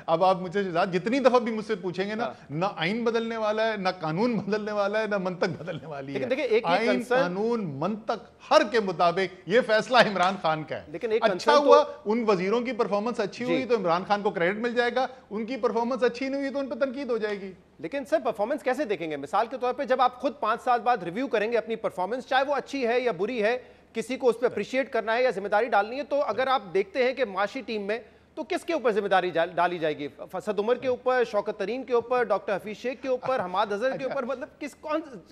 Speaker 6: अब आप मुझसे शहजाद जितनी दफा भी मुझसे पूछेंगे ना आइन बदलने वाला है, ना कानून बदलने वाला है, ना मंतक बदलने वाली है। आइन, कानून, मंतक हर के मुताबिक ये फैसला इमरान खान का है।
Speaker 7: लेकिन
Speaker 6: अच्छा हुआ उन वजीरों की परफॉर्मेंस अच्छी हुई तो इमरान खान को क्रेडिट मिल जाएगा, उनकी परफॉर्मेंस अच्छी नहीं हुई तो उन पर तनकीद हो जाएगी।
Speaker 7: लेकिन सर परफॉर्मेंस कैसे देखेंगे? मिसाल के तौर पे जब आप खुद 5 साल बाद रिव्यू करेंगे अपनी परफॉर्मेंस, चाहे वो अच्छी है या बुरी है, किसी को उस पर अप्रिशिएट करना है या जिम्मेदारी डालनी है, तो अगर आप देखते हैं कि माशी टीम में तो किसके ऊपर जिम्मेदारी डाली जाएगी? असद उमर के ऊपर, शौकत तरीन के ऊपर, डॉक्टर हफीज शेख के ऊपर, हमाद अजहर के ऊपर? मतलब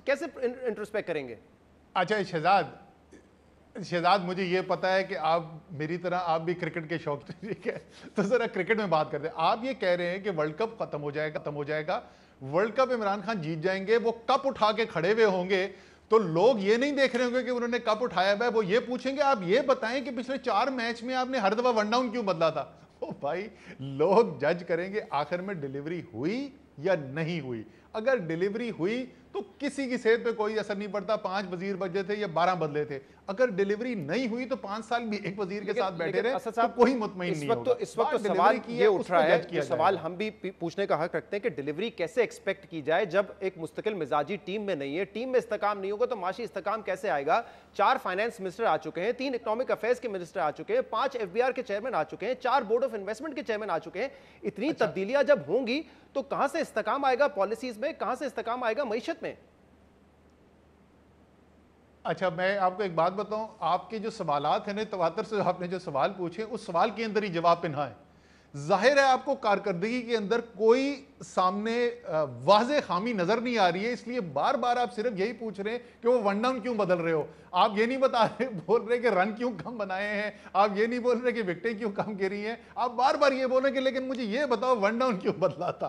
Speaker 7: कैसे इंट्रोस्पेक्ट करेंगे?
Speaker 6: अच्छा शहजाद मुझे ये पता है कि आप मेरी तरह आप भी क्रिकेट के शौक, ठीक है, तो जरा क्रिकेट में बात करते हैं। आप ये कह रहे हैं कि वर्ल्ड कप खत्म हो जाएगा, वर्ल्ड कप इमरान खान जीत जाएंगे, वो कप उठा के खड़े हुए होंगे, तो लोग ये नहीं देख रहे होंगे कि उन्होंने कप उठाया हुआ है, वो ये पूछेंगे आप ये बताएं कि पिछले 4 मैच में आपने हर दफा 1 डाउन क्यों बदला था। ओ भाई, लोग जज करेंगे आखिर में डिलीवरी हुई या नहीं हुई। अगर डिलीवरी हुई तो किसी की सेहत पे कोई असर नहीं पड़ता, 5 वजीर बदले थे या 12 बदले थे। अगर डिलीवरी नहीं हुई तो 5 साल भी एक वजीर के साथ बैठे रहे तो कोई मुतमईन नहीं होगा।
Speaker 7: इस वक्त तो सवाल ये उठ रहा है, जो सवाल हम भी पूछने का हक रखते हैं कि डिलीवरी कैसे एक्सपेक्ट की जाए जब एक मुस्तकिल मिजाजी टीम में नहीं है। टीम में इस्तेकाम नहीं होगा तो माशी इस्तेकाम कैसे आएगा? 4 फाइनेंस मिनिस्टर आ चुके हैं, 3 इकोनॉमिक अफेयर्स के मिनिस्टर आ चुके हैं, 5 FBR के चेयरमैन आ चुके हैं, 4 बोर्ड ऑफ इन्वेस्टमेंट के चेयरमैन आ चुके हैं। इतनी तब्दीलियां जब होंगी तो कहां से इस्तेकाम आएगा पॉलिसीज में, कहां से इस्तेकाम आएगा मईशत में?
Speaker 6: अच्छा, मैं आपको एक बात बताऊं, आपके जो सवालात हैं ना, तवातर से आपने जो सवाल पूछे उस सवाल के अंदर ही जवाब पिन्हा है। जाहिर है आपको कारकर्दगी के अंदर कोई सामने वाज़े खामी नजर नहीं आ रही है, इसलिए बार बार आप सिर्फ यही पूछ रहे हैं कि वो 1 डाउन क्यों बदल रहे हो। आप ये नहीं बता रहे, बोल रहे कि रन क्यों कम बनाए हैं, आप ये नहीं बोल रहे कि विकेटें क्यों कम गिरी हैं, आप बार बार ये बोल रहे कि लेकिन मुझे ये बताओ 1 डाउन क्यों बदला था।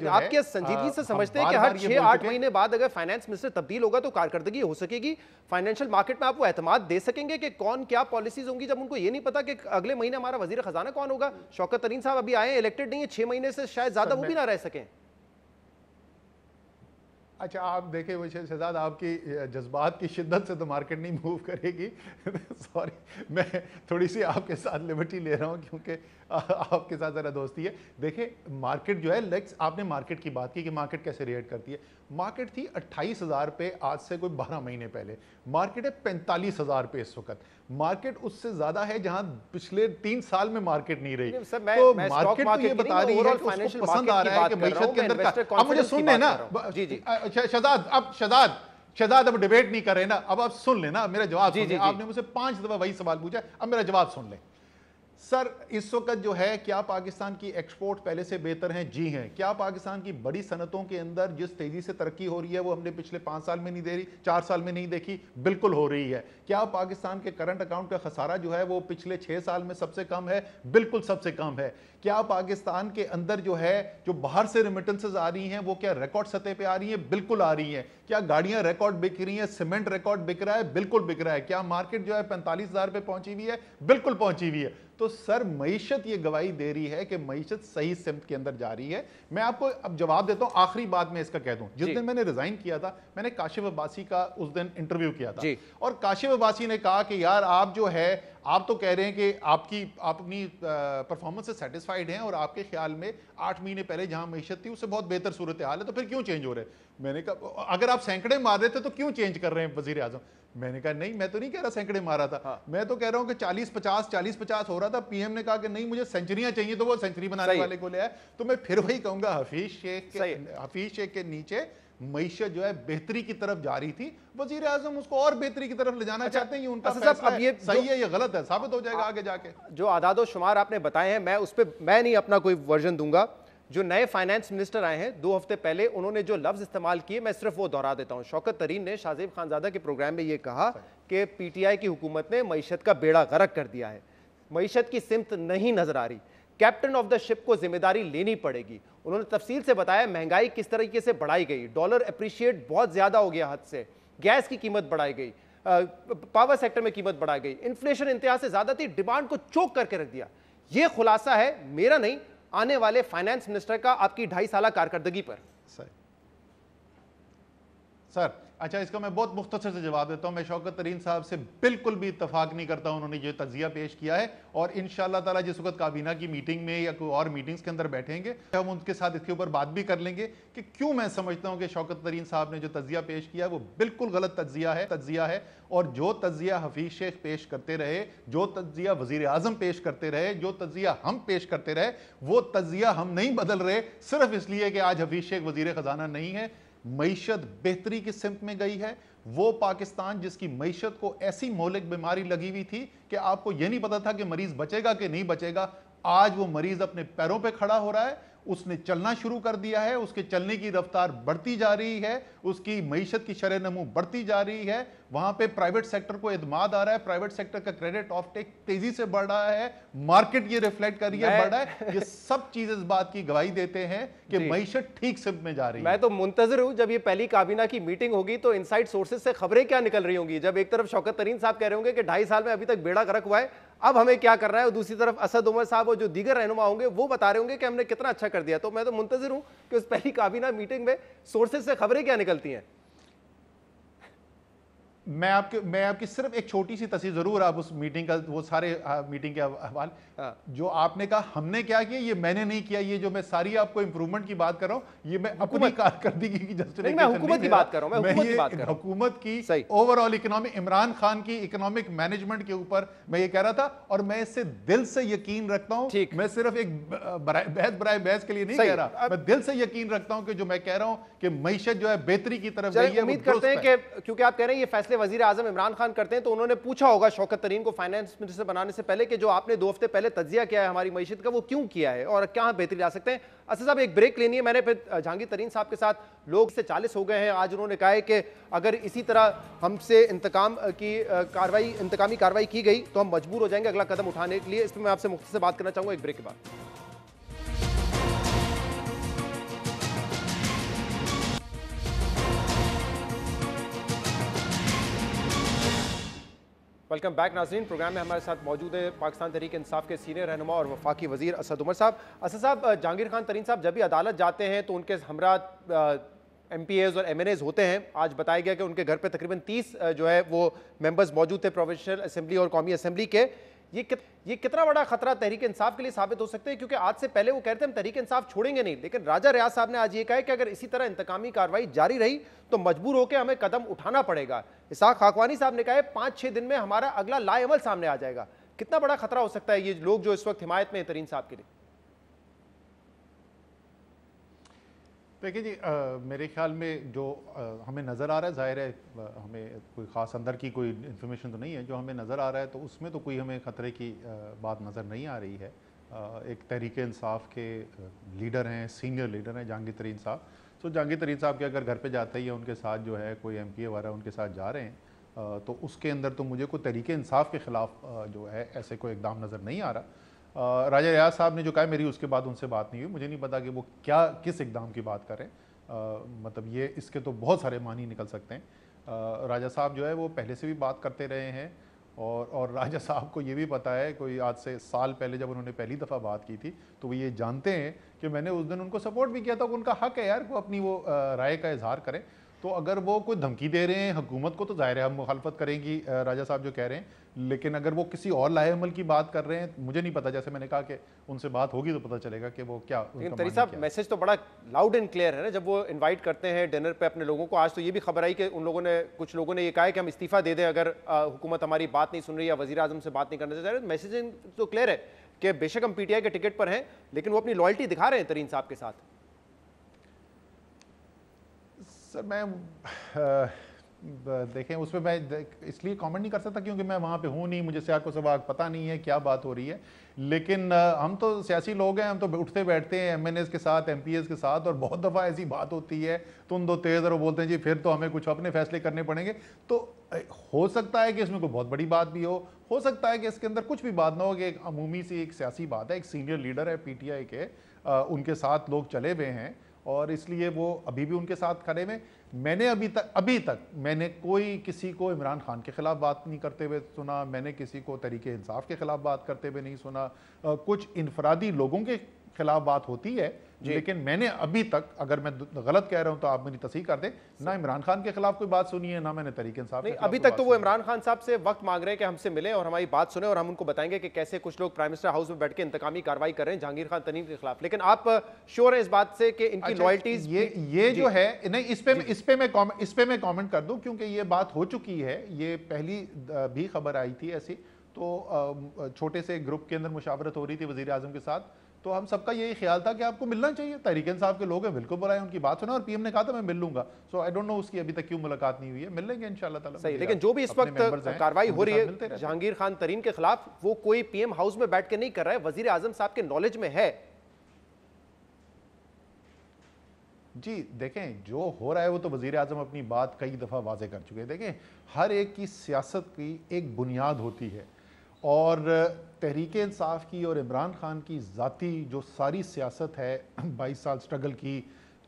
Speaker 7: आपके संजीदगी से समझते हैं कि हर 6-8 महीने बाद अगर फाइनेंस मिनिस्टर तब्दील होगा तो कारकर्दगी हो सकेगी, फाइनेंशियल मार्केट में आप वो एतमाद दे सकेंगे कि कौन क्या पॉलिसीज होंगी, जब उनको ये नहीं पता कि अगले महीने हमारा वजीर खजाना कौन होगा? शौकत तरीन साहब अभी आए, इलेक्टेड नहीं है, 6 महीने से शायद ज्यादा वो भी ना रह सकें।
Speaker 6: अच्छा, आप देखें वो शहजाद, आपकी जज्बात की शिद्दत से तो मार्केट नहीं मूव करेगी। सॉरी, मैं थोड़ी सी आपके साथ लिबर्टी ले रहा हूँ क्योंकि आपके साथ ज़रा दोस्ती है। देखें मार्केट जो है, लेट्स, आपने मार्केट की बात की कि मार्केट कैसे रिएक्ट करती है। मार्केट थी 28,000 पे आज से कोई 12 महीने पहले, मार्केट है 45,000 पे इस वक्त। मार्केट उससे ज्यादा है जहां पिछले 3 साल में मार्केट नहीं रही। तो मार्केट तो ये बता रही है कि उसको पसंद आ रहा है कि मईशत के अंदर का। अब मुझे सुन लेना शहजाद, अब डिबेट नहीं कर रहे ना, अब आप सुन लेना मेरा जवाब सुन ले। आपने मुझसे 5 दफा वही सवाल पूछा, अब मेरा जवाब सुन ले। सर, इस वक्त जो है, क्या पाकिस्तान की एक्सपोर्ट पहले से बेहतर हैं? जी हैं। क्या पाकिस्तान की बड़ी सनतों के अंदर जिस तेजी से तरक्की हो रही है वो हमने पिछले 5 साल में नहीं दे रही, 4 साल में नहीं देखी? बिल्कुल हो रही है। क्या पाकिस्तान के करंट अकाउंट का खसारा जो है वो पिछले 6 साल में सबसे कम है? बिल्कुल सबसे कम है। क्या पाकिस्तान के अंदर जो है, जो बाहर से रिमिटेंसेज आ रही हैं वो क्या रिकॉर्ड सतह पे आ रही हैं? बिल्कुल आ रही हैं। क्या गाड़ियां रिकॉर्ड बिक रही हैं? सीमेंट रिकॉर्ड बिक रहा है? बिल्कुल बिक रहा है। क्या मार्केट जो है 45,000 पे पहुंची हुई है? बिल्कुल पहुंची हुई है। तो सर, मईशत ये गवाही दे रही है कि मईशत सही सिमत के अंदर जा रही है। मैं आपको अब जवाब देता हूं, आखिरी बात मैं इसका कह दूं। जिस दिन मैंने रिजाइन किया था, मैंने काशिफ अब्बासी का उस दिन इंटरव्यू किया था और काशिफ अब्बासी ने कहा कि यार आप जो है, आप तो कह रहे हैं कि आप अपनी परफॉर्मेंस से सेटिस्फाइड हैं और आपके ख्याल में 8 महीने पहले जहां मईशत थी उससे बहुत बेहतर सूरत हाल है, तो फिर क्यों चेंज हो रहे? मैंने कहा अगर आप सैकड़े मार रहे थे तो क्यों चेंज कर रहे हैं वजीर आजम? मैंने कहा नहीं, मैं तो नहीं कह रहा सैकड़े मारा था, मैं तो कह रहा हूं कि 40-50 हो रहा था। पीएम ने कहा कि नहीं मुझे सेंचुरियां चाहिए, तो वो सेंचुरी बनाने वाले को ले आए। तो मैं फिर वही कहूंगा, हफीज शेख के नीचे मईशत जो है बेहतरी की तरफ जा रही थी, वजीर आजम उसको और बेहतरी की तरफ ले जाना चाहते हैं। उनका फैसला है, सही है या गलत है, साबित हो जाएगा आगे जाके।
Speaker 7: जो आदादो शुमार आपने बताए हैं, मैं उस पर मैं नहीं अपना कोई वर्जन दूंगा। जो नए फाइनेंस मिनिस्टर आए हैं 2 हफ्ते पहले, उन्होंने जो लफ्ज इस्तेमाल किए मैं सिर्फ वो दोहरा देता हूं। शौकत तरीन ने शाहजेब खानजादा के प्रोग्राम में ये कहा कि पीटीआई की हुकूमत ने मईशत का बेड़ा गर्क कर दिया है, मईशत की सिमत नहीं नजर आ रही, कैप्टन ऑफ द शिप को जिम्मेदारी लेनी पड़ेगी। उन्होंने तफसील से बताया महंगाई किस तरीके से बढ़ाई गई, डॉलर अप्रिशिएट बहुत ज्यादा हो गया हद से, गैस की कीमत बढ़ाई गई, पावर सेक्टर में कीमत बढ़ाई गई, इन्फ्लेशन इंतहा से ज्यादा थी, डिमांड को चोक करके रख दिया। यह खुलासा है मेरा नहीं, आने वाले फाइनेंस मिनिस्टर का आपकी 2.5 साल कारकर्दगी पर।
Speaker 6: सर अच्छा, इसका मैं बहुत मुख्तसर से जवाब देता हूं। मैं शौकत तरीन साहब से बिल्कुल भी इत्तफाक नहीं करता उन्होंने जो तजिया पेश किया है, और इंशाअल्लाह ताला जिस वक्त काबीना की मीटिंग में या कोई और मीटिंग्स के अंदर बैठेंगे हम उनके साथ इसके ऊपर बात भी कर लेंगे कि क्यों मैं समझता हूं कि शौकत तरीन साहब ने जो तजिया पेश किया है वो बिल्कुल गलत तजिया है। और जो तजिया हफीज शेख पेश करते रहे, जो तजिया वजीर आजम पेश करते रहे, जो तजिया हम पेश करते रहे, वो तजिया हम नहीं बदल रहे सिर्फ इसलिए कि आज हफीज शेख वजीर खजाना नहीं है। मईशत बेहतरी की सिमत में गई है। वो पाकिस्तान जिसकी मईशत को ऐसी मौलिक बीमारी लगी हुई थी कि आपको यह नहीं पता था कि मरीज बचेगा कि नहीं बचेगा, आज वो मरीज अपने पैरों पे खड़ा हो रहा है, उसने चलना शुरू कर दिया है, उसके चलने की रफ्तार बढ़ती जा रही है, उसकी मईशत की शरह नमू बढ़ती जा रही है। वहां पे प्राइवेट सेक्टर को एतमाद आ रहा है, प्राइवेट सेक्टर का क्रेडिट ऑफ टेक तेजी से बढ़ रहा है, मार्केट ये रिफ्लेक्ट कर रही है, बढ़ रहा है। ये सब चीज इस बात की गवाही देते हैं कि मईशत ठीक सिमत में जा रही है।
Speaker 1: मैं तो मुंतजर हूं जब ये पहली काबीना की मीटिंग होगी तो इनसाइड सोर्सेज से खबरें क्या निकल रही होंगी। जब एक तरफ शौकत तरीन साहब कह रहे होंगे कि 2.5 साल में अभी तक बेड़ा गर्क हुआ है, अब हमें क्या करना है, और दूसरी तरफ असद उमर साहब और जो दीगर रहनुमा होंगे वो बता रहे होंगे कि हमने कितना अच्छा कर दिया। तो मैं तो मुंतजर हूं कि उस पहली काबीना मीटिंग में सोर्सेज से खबरें क्या निकलती हैं।
Speaker 6: मैं आपकी सिर्फ एक छोटी सी तस्वीर जरूर, आप उस मीटिंग का वो सारे मीटिंग के अहवाल जो आपने कहा हमने क्या किया, ये मैंने नहीं किया, ये जो मैं सारी आपको इंप्रूवमेंट की बात कर रहा हूं, ये मैं अपनी कारकर्दगी की जस्टिफिकेशन
Speaker 1: मैं हुकूमत की बात कर रहा हूं,
Speaker 6: मैं हुकूमत की ओवरऑल इकोनॉमिक, इमरान खान की इकोनॉमिक मैनेजमेंट के ऊपर मैं ये कह रहा था, और मैं इससे दिल से यकीन रखता हूं। मैं सिर्फ एक बहस के लिए नहीं कह रहा, मैं दिल से यकीन रखता हूं कि जो मैं कह रहा हूं कि मईशत जो है बेहतरी की तरफ गई है।
Speaker 1: उम्मीद करते हैं कि क्योंकि आप कह रहे हैं ये फैसले वजीर आजम इमरान खान करते हैं, तो उन्होंने पूछा होगा शौकत तरीन को फाइनेंस मिनिस्टर बनाने से पहले कि जो आपने 2 हफ्ते पहले तजिया किया है हमारी मईशत का, वो क्यों किया है और क्या बेहतरी ला सकते हैं। असद साहब एक ब्रेक लेनी है, मैंने फिर जहांगीर तरीन साहब के साथ लोग से 40 हो गए हैं। आज उन्होंने कहा है कि अगर इसी तरह हमसे इंतकामी कार्रवाई की गई तो हम मजबूर हो जाएंगे अगला कदम उठाने के लिए। इस पर मैं आपसे मुख्तसर बात करना चाहूंगा एक ब्रेक के बाद। वेलकम बैक नाज़रीन। प्रोग्राम में हमारे साथ मौजूद है पाकिस्तान तहरीक इंसाफ के सीनियर रहनुमा और वफाकी वजीर असद उमर साहब। असद साहब, जहांगीर खान तरीन साहब जब भी अदालत जाते हैं तो उनके हमरा MPAs और MNAs होते हैं। आज बताया गया कि उनके घर पे तकरीबन 30 जो है वो मेंबर्स मौजूद थे प्रोविंशियल असेंबली और कौमी असेंबली के। ये कितना बड़ा खतरा तहरीक इंसाफ के लिए साबित हो सकते हैं, क्योंकि आज से पहले वो कहते हैं हम तहरीक इंसाफ छोड़ेंगे नहीं, लेकिन राजा रियाज साहब ने आज ये कहा है कि अगर इसी तरह इंतकामी कार्रवाई जारी रही तो मजबूर होकर हमें कदम उठाना पड़ेगा। इसाक खाकवानी साहब ने कहा है 5-6 दिन में हमारा अगला लाएअमल सामने आ जाएगा। कितना बड़ा खतरा हो सकता है ये लोग जो इस वक्त हिमायत में तरीन साहब के लिए?
Speaker 6: देखिए जी, मेरे ख्याल में जो हमें नज़र आ रहा है, ज़ाहिर है हमें कोई ख़ास अंदर की कोई इन्फॉर्मेशन तो नहीं है, जो हमें नज़र आ रहा है तो उसमें तो कोई हमें ख़तरे की बात नज़र नहीं आ रही है। एक तहरीक इंसाफ के लीडर हैं, सीनियर लीडर हैं जहांगीर तरीन साहब। तो जहांगीर तरीन साहब के अगर घर पे जाते ही है उनके साथ जो है कोई MPA वगैरह उनके साथ जा रहे हैं तो उसके अंदर तो मुझे कोई तहरीक इंसाफ के ख़िलाफ़ जो है ऐसे कोई इक़दाम नज़र नहीं आ रहा। राजा रियाज साहब ने जो कहा, मेरी उसके बाद उनसे बात नहीं हुई, मुझे नहीं पता कि वो किस इक़दाम की बात करें। मतलब ये इसके तो बहुत सारे मानी निकल सकते हैं। राजा साहब जो है वो पहले से भी बात करते रहे हैं और राजा साहब को ये भी पता है, कोई आज से साल पहले जब उन्होंने पहली दफ़ा बात की थी तो वो ये जानते हैं कि मैंने उस दिन उनको सपोर्ट भी किया था। उनका हक है यार, वो अपनी वो राय का इजहार करें। तो अगर वो कोई धमकी दे रहे हैं हुकूमत को तो ज़ाहिर है हम मुखालफत करेंगी, राजा साहब जो कह रहे हैं। लेकिन अगर वो किसी और लाएअमल की बात कर रहे हैं, मुझे नहीं पता, जैसे मैंने कहा कि उनसे बात होगी तो पता चलेगा कि वो क्या।
Speaker 1: लेकिन तरीन साहब मैसेज तो बड़ा लाउड एंड क्लियर है ना, जब वो इनवाइट करते हैं डिनर पे अपने लोगों को। आज तो ये भी खबर आई कि कुछ लोगों ने ये कहा है कि हम इस्तीफा दे दें अगर हुकूमत हमारी बात नहीं सुन रही या वज़ीर आज़म से बात नहीं करना चाह रहे। मैसेजिंग तो क्लियर है कि बेशक हम PTI के टिकट पर हैं लेकिन वो अपनी लॉयल्टी दिखा रहे हैं तरीन साहब के साथ।
Speaker 6: सर मैं देखें उस पर मैं इसलिए कमेंट नहीं कर सकता क्योंकि मैं वहाँ पे हूँ नहीं, मुझे सियाक व सबाक पता नहीं है क्या बात हो रही है। लेकिन हम तो सियासी लोग हैं, हम तो उठते बैठते हैं MNAs के साथ, MPAs के साथ, और बहुत दफ़ा ऐसी बात होती है तुम दो तेज़ और बोलते हैं जी फिर तो हमें कुछ अपने फैसले करने पड़ेंगे। तो हो सकता है कि इसमें कोई बहुत बड़ी बात भी हो सकता है कि इसके अंदर कुछ भी बात ना हो, कि एक अमूमी सी एक सियासी बात है। एक सीनियर लीडर है PTI के, उनके साथ लोग चले हुए हैं और इसलिए वो अभी भी उनके साथ खड़े में। मैंने अभी तक मैंने कोई किसी को इमरान खान के खिलाफ बात नहीं करते हुए सुना, मैंने किसी को तहरीक इंसाफ के खिलाफ बात करते हुए नहीं सुना। कुछ इनफरादी लोगों के खिलाफ बात होती है, लेकिन मैंने अभी तक, अगर मैं गलत कह रहा हूं तो आप मेरी तस्दीक कर दें, ना इमरान खान के खिलाफ कोई बात सुनी है, ना मैंने तहरीक इंसाफ के खिलाफ
Speaker 1: अभी तक तो वो इमरान खान साहब से वक्त मांग रहे हैं कि हमसे मिलें और हमारी बात सुने, और हम उनको बताएंगे कि कैसे कुछ लोग प्राइम मिनिस्टर हाउस में बैठ के इंतकामी कार्रवाई कर रहे हैं जहांगीर खान तरीन के खिलाफ। लेकिन आप श्योर हैं इस बात से कि इनकी लॉयल्टीज
Speaker 6: ये जो है, नहीं, इस पे मैं कमेंट कर दूं, क्योंकि ये बात हो चुकी है, ये पहली भी खबर आई थी ऐसी, तो छोटे से ग्रुप के अंदर मुशावरत हो रही थी वजीर आजम के साथ, तो हम सबका यही ख्याल था कि आपको मिलना चाहिए, तहरीक इंसाफ के लोग हैं, बिल्कुल बुलाएं, उनकी बात सुना, और पीएम ने कहा था मैं मिल लूंगा। सो आई डोंट नो उसकी अभी तक क्यों मुलाकात नहीं हुई है, मिल लेंगे इंशाल्लाह ताला।
Speaker 1: सही, लेकिन जो भी इस वक्त कार्रवाई हो रही है जहांगीर खान तरीन के खिलाफ, वो कोई पीएम हाउस में बैठ के नहीं कर रहा है, वजीर आजम साहब के नॉलेज में है।
Speaker 6: जी देखें, जो हो रहा है वो तो वजीर आजम अपनी बात कई दफ़ा वाजे कर चुके हैं। देखें, हर एक की सियासत की एक बुनियाद होती है, और तहरीक इंसाफ की और इमरान खान की ज़ाती जो सारी सियासत है 22 साल स्ट्रगल की,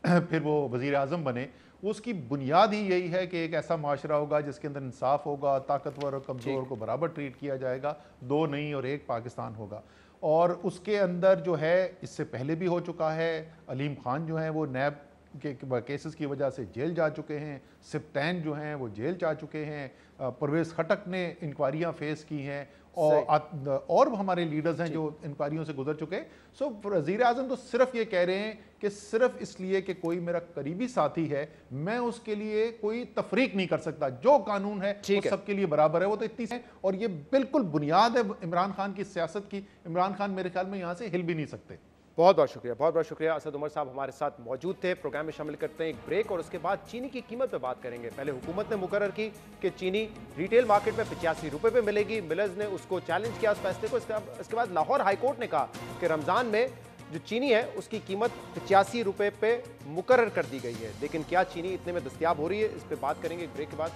Speaker 6: फिर वो वज़ीर आज़म बने, उसकी बुनियाद ही यही है कि एक ऐसा माशरा होगा जिसके अंदर इंसाफ होगा, ताकतवर और कमज़ोर को बराबर ट्रीट किया जाएगा, दो नहीं और एक पाकिस्तान होगा। और उसके अंदर जो है, इससे पहले भी हो चुका है, अलीम खान जो हैं वो नैब के केसेस की वजह से जेल जा चुके हैं, सिप्तैन जो हैं वो जेल जा चुके हैं, परवेज़ खटक ने इंक्वायरियाँ फेस की हैं, और हमारे लीडर्स हैं जो इंक्वायरियों से गुजर चुके हैं। सो वज़ीर आज़म तो सिर्फ ये कह रहे हैं कि सिर्फ इसलिए कि कोई मेरा करीबी साथी है, मैं उसके लिए कोई तफरीक नहीं कर सकता, जो कानून है वो सबके लिए बराबर है, वो तो इतनी है। और ये बिल्कुल बुनियाद है इमरान खान की सियासत की। इमरान खान मेरे ख्याल में यहाँ से हिल भी नहीं सकते।
Speaker 1: बहुत बहुत शुक्रिया, बहुत बहुत शुक्रिया। असद उमर साहब हमारे साथ मौजूद थे। प्रोग्राम में शामिल करते हैं एक ब्रेक, और उसके बाद चीनी की कीमत पे बात करेंगे। पहले हुकूमत ने मुकर्रर की कि चीनी रिटेल मार्केट में 85 रुपये पे मिलेगी, मिलर्स ने उसको चैलेंज किया उस फैसले को। इसके बाद लाहौर हाईकोर्ट ने कहा कि रमज़ान में जो चीनी है उसकी कीमत 85 रुपये पे मुकर्रर कर दी गई है। लेकिन क्या चीनी इतने में दस्तियाब हो रही है, इस पर बात करेंगे एक ब्रेक के बाद।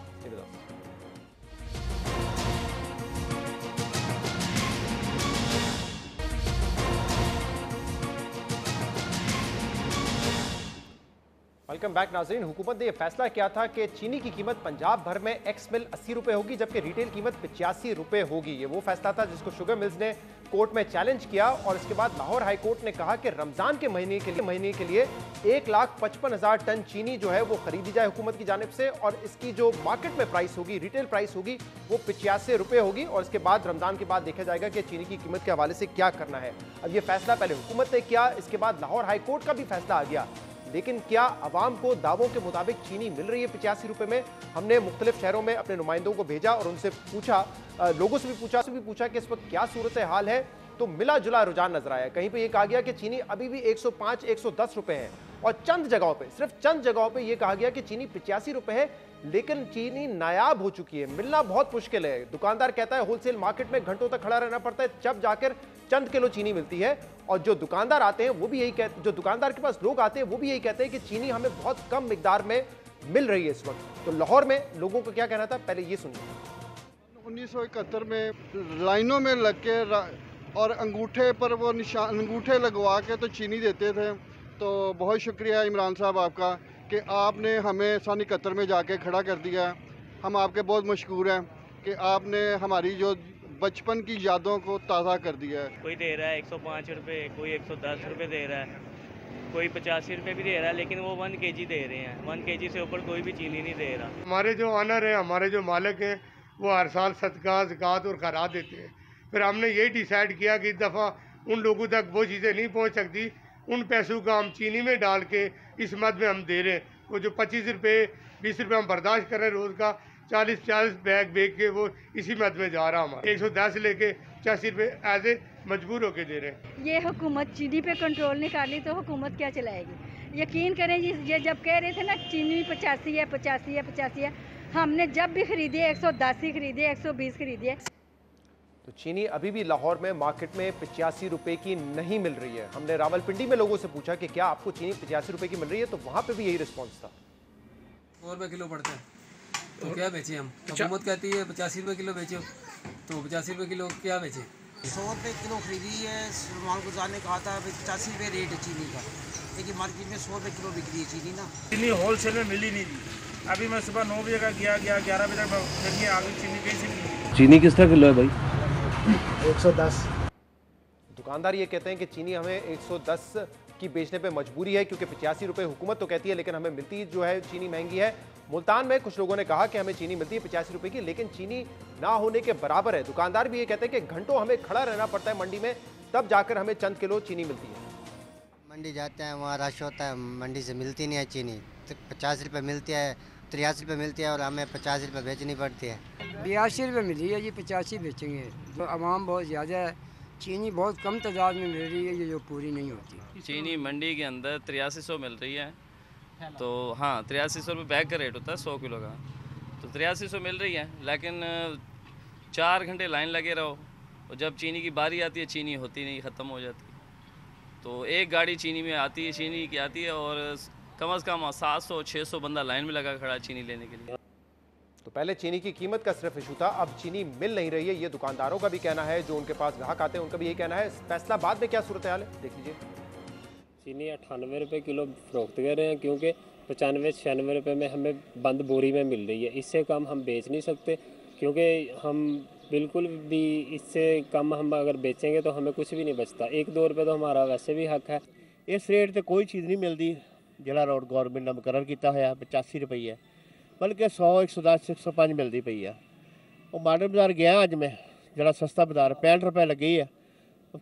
Speaker 1: वेलकम बैक नाज़रीन। हुकूमत ने यह फैसला किया था कि चीनी की कीमत पंजाब भर में एक्स मिल 80 रुपये होगी, जबकि रिटेल कीमत 85 रुपये होगी। ये वो फैसला था जिसको शुगर मिल्स ने कोर्ट में चैलेंज किया, और इसके बाद लाहौर हाई कोर्ट ने कहा कि रमजान के महीने के लिए 1,55,000 टन चीनी जो है वो खरीदी जाए हुकूमत की जानिब से, और इसकी जो मार्केट में प्राइस होगी, रिटेल प्राइस होगी, वो 85 रुपये होगी। और इसके बाद रमजान के बाद देखा जाएगा कि चीनी की कीमत के हवाले से क्या करना है। अब ये फैसला पहले हुकूमत ने किया, इसके बाद लाहौर हाई कोर्ट का भी फैसला आ गया। लेकिन क्या अवाम को दावों के मुताबिक चीनी मिल रही है 85 रुपये में? हमने मुख्तलिफ शहरों में अपने नुमाइंदों को भेजा और उनसे पूछा, लोगों से भी पूछा कि इस वक्त क्या सूरत हाल है, तो मिला जुला रुझान नजर आया। कहीं पे ये कहा गया कि चीनी अभी भी 105-110 रुपये है, और चंद जगहों पे, सिर्फ चंद जगहों पे ये कहा गया कि चीनी 85 रुपये है, लेकिन चीनी नायाब हो चुकी है, मिलना बहुत मुश्किल है। दुकानदार कहता है होलसेल मार्केट में घंटों तक खड़ा रहना पड़ता है, जब जाकर चंद किलो चीनी मिलती है। और जो दुकानदार आते हैं वो भी यही कहते, जो दुकानदार के पास लोग आते हैं वो भी यही कहते हैं कि चीनी हमें बहुत कम मिकदार में मिल रही है इस वक्त। तो लाहौर में लोगों को क्या कहना था, पहले ये सुनिए।
Speaker 8: 1971 में लाइनों में लग के और अंगूठे पर वो निशान, अंगूठे लगवा के तो चीनी देते थे। तो बहुत शुक्रिया इमरान साहब आपका कि आपने हमें सन 71 में जाके खड़ा कर दिया। हम आपके बहुत मशकूर हैं कि आपने हमारी जो बचपन की यादों को ताज़ा कर दिया है।
Speaker 9: कोई दे रहा है 105 रुपये, कोई 110 रुपये दे रहा है, कोई 85 रुपये भी दे रहा है, लेकिन वो 1 kg दे रहे हैं। 1 kg से ऊपर कोई भी चीनी नहीं दे रहा।
Speaker 10: हमारे जो ऑनर है, हमारे जो मालिक हैं, वो हर साल सदका, ज़कात और खैरात देते हैं। फिर हमने यही डिसाइड किया कि इस दफ़ा उन लोगों तक वो चीज़ें नहीं पहुँच सकती, उन पैसों का हम चीनी में डाल के इस मद में हम दे रहे हैं। वो जो 25 रुपये 20 रुपये हम बर्दाश्त कर रहे हैं रोज़ का, 40 बैग बेच के वो इसी मद में जा रहा हमारा। 110 लेके 85 रुपये एज ए मजबूर होके दे रहे हैं।
Speaker 11: ये हुकूमत चीनी पे कंट्रोल नहीं कर ली तो हुकूमत क्या चलाएगी? यकीन करें ये जब कह रहे थे ना चीनी 85 है 85 है 85 है, हमने जब भी खरीदी 110 ही खरीदी, 120 खरीदी है।
Speaker 1: तो चीनी अभी भी लाहौर में मार्केट में 85 रुपये की नहीं मिल रही है। हमने रावलपिंडी में लोगों से पूछा कि क्या आपको चीनी 85 रुपये की मिल रही है, तो वहाँ पे भी यही रिस्पॉन्स था।
Speaker 12: 100 रुपये किलो पड़ता है तो क्या बेचें हम? हुकूमत कहती है 85 रुपये किलो बेचो, तो 85 रुपये किलो क्या बेचें?
Speaker 13: 100 रुपये किलो खरीदी है। सलमान गुजार ने कहा था 85 रुपये रेट है चीनी का, लेकिन मार्केट में 100 रुपये किलो बिक रही है चीनी ना।
Speaker 14: चीनी होलसेल में मिली नहीं थी। अभी मैं सुबह 9 बजे का गया 11 बजे तक देखिए आगे चीनी कहीं से मिली।
Speaker 15: चीनी किस तरह किलो है भाई?
Speaker 5: 110।
Speaker 1: दुकानदार ये कहते हैं कि चीनी हमें 110 की बेचने पे मजबूरी है, क्योंकि 85 रुपए हुकूमत तो कहती है, लेकिन हमें मिलती जो है चीनी महंगी है। मुल्तान में कुछ लोगों ने कहा कि हमें चीनी मिलती है 85 रुपए की, लेकिन चीनी ना होने के बराबर है। दुकानदार भी ये कहते हैं कि घंटों हमें खड़ा रहना पड़ता है मंडी में, तब जाकर हमें चंद किलो चीनी मिलती है।
Speaker 15: मंडी जाते हैं, वहाँ रश होता है, मंडी से मिलती नहीं है चीनी। 50 रुपये मिलती है, 83 रुपये मिलती है और हमें 50 रुपये बेचनी पड़ती है।
Speaker 16: 82 रुपये मिल रही है जी, 85 बेचेंगे तो आवाम बहुत ज़्यादा है। चीनी बहुत कम तादाद में मिल रही है, ये जो पूरी नहीं होती।
Speaker 17: चीनी मंडी के अंदर 8300 मिल रही है, तो हाँ 8300 रुपये बैग का रेट होता है 100 किलो का, तो 8300 मिल रही है। लेकिन 4 घंटे लाइन लगे रहो, और जब चीनी की बारी आती है चीनी होती नहीं, ख़त्म हो जाती है। तो एक गाड़ी चीनी में आती है, चीनी की आती है, और कम से कम 700-600 बंदा लाइन में लगा खड़ा चीनी लेने के लिए।
Speaker 1: तो पहले चीनी की कीमत का सिर्फ इशू था, अब चीनी मिल नहीं रही है, ये दुकानदारों का भी कहना है। जो उनके पास ग्राहक आते हैं उनका भी यही कहना है। फैसलाबाद में क्या सूरत हाल है, देख लीजिए।
Speaker 18: चीनी 98 रुपये किलो फरोख्त कर रहे हैं, क्योंकि 95-96 रुपये में हमें बंद बोरी में मिल रही है। इससे कम हम बेच नहीं सकते, क्योंकि हम बिल्कुल भी इससे कम हम अगर बेचेंगे तो हमें कुछ भी नहीं बचता। 1-2 रुपये तो हमारा वैसे भी हक है।
Speaker 19: इस रेट से कोई चीज़ नहीं मिलती जिहड़ा रोड गौरमेंट ने मुकर्रर किया है 85 रुपये, बल्कि 100, 110, 105 मिलती पई है। और मॉडल बाजार गया अज मैं, जरा सस्ता बाजार 65 रुपये लगी है।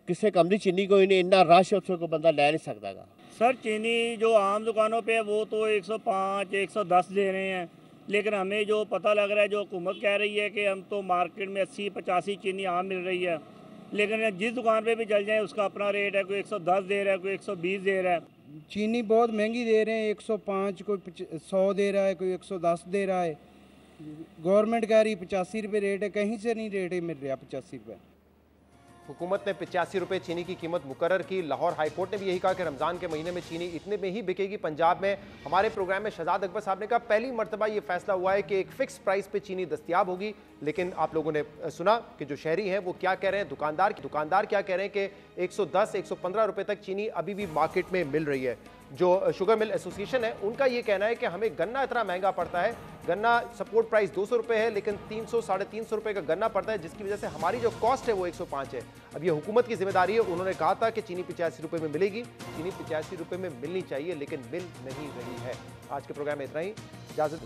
Speaker 19: किसी कम की चीनी कोई नहीं, इन्ना रश उसको कोई बंदा ले नहीं सकता।
Speaker 14: सर चीनी जो आम दुकानों पे वो तो 105, 110 दे रहे हैं, लेकिन हमें जो पता लग रहा है, जो हुकूमत कह रही है कि हम तो मार्केट में 80-85 चीनी आम मिल रही है, लेकिन जिस दुकान पे भी चल जाए उसका अपना रेट है। कोई 110 दे रहा है, कोई 120 दे रहा है।
Speaker 20: चीनी बहुत महंगी दे रहे हैं, 105, कोई 100 दे रहा है, कोई 110 दे रहा है। गवर्नमेंट कह रही 85 रुपये रेट है, कहीं से नहीं रेट मिल रहा 85 रुपये।
Speaker 1: हुकूमत ने 85 रुपये चीनी की कीमत मुकर्रर की। लाहौर हाई कोर्ट ने भी यही कहा कि रमज़ान के महीने में चीनी इतने में ही बिकेगी पंजाब में। हमारे प्रोग्राम में शहजाद अकबर साहब ने कहा पहली मरतबा ये फैसला हुआ है कि एक फ़िक्स प्राइस पे चीनी दस्तियाब होगी। लेकिन आप लोगों ने सुना कि जो शहरी हैं वो क्या कह रहे हैं, दुकानदार क्या कह रहे हैं कि 110, 115 रुपये तक चीनी अभी भी मार्केट में मिल रही है। जो शुगर मिल एसोसिएशन है उनका ये कहना है कि हमें गन्ना इतना महंगा पड़ता है, गन्ना सपोर्ट प्राइस 200 रुपये है, लेकिन 300-350 रुपये का गन्ना पड़ता है, जिसकी वजह से हमारी जो कॉस्ट है वो 105 है। अब ये हुकूमत की जिम्मेदारी है। उन्होंने कहा था कि चीनी 85 रुपये में मिलेगी, चीनी 85 रुपये में मिलनी चाहिए, लेकिन मिल नहीं रही है। आज के प्रोग्राम में इतना ही, इजाज़त।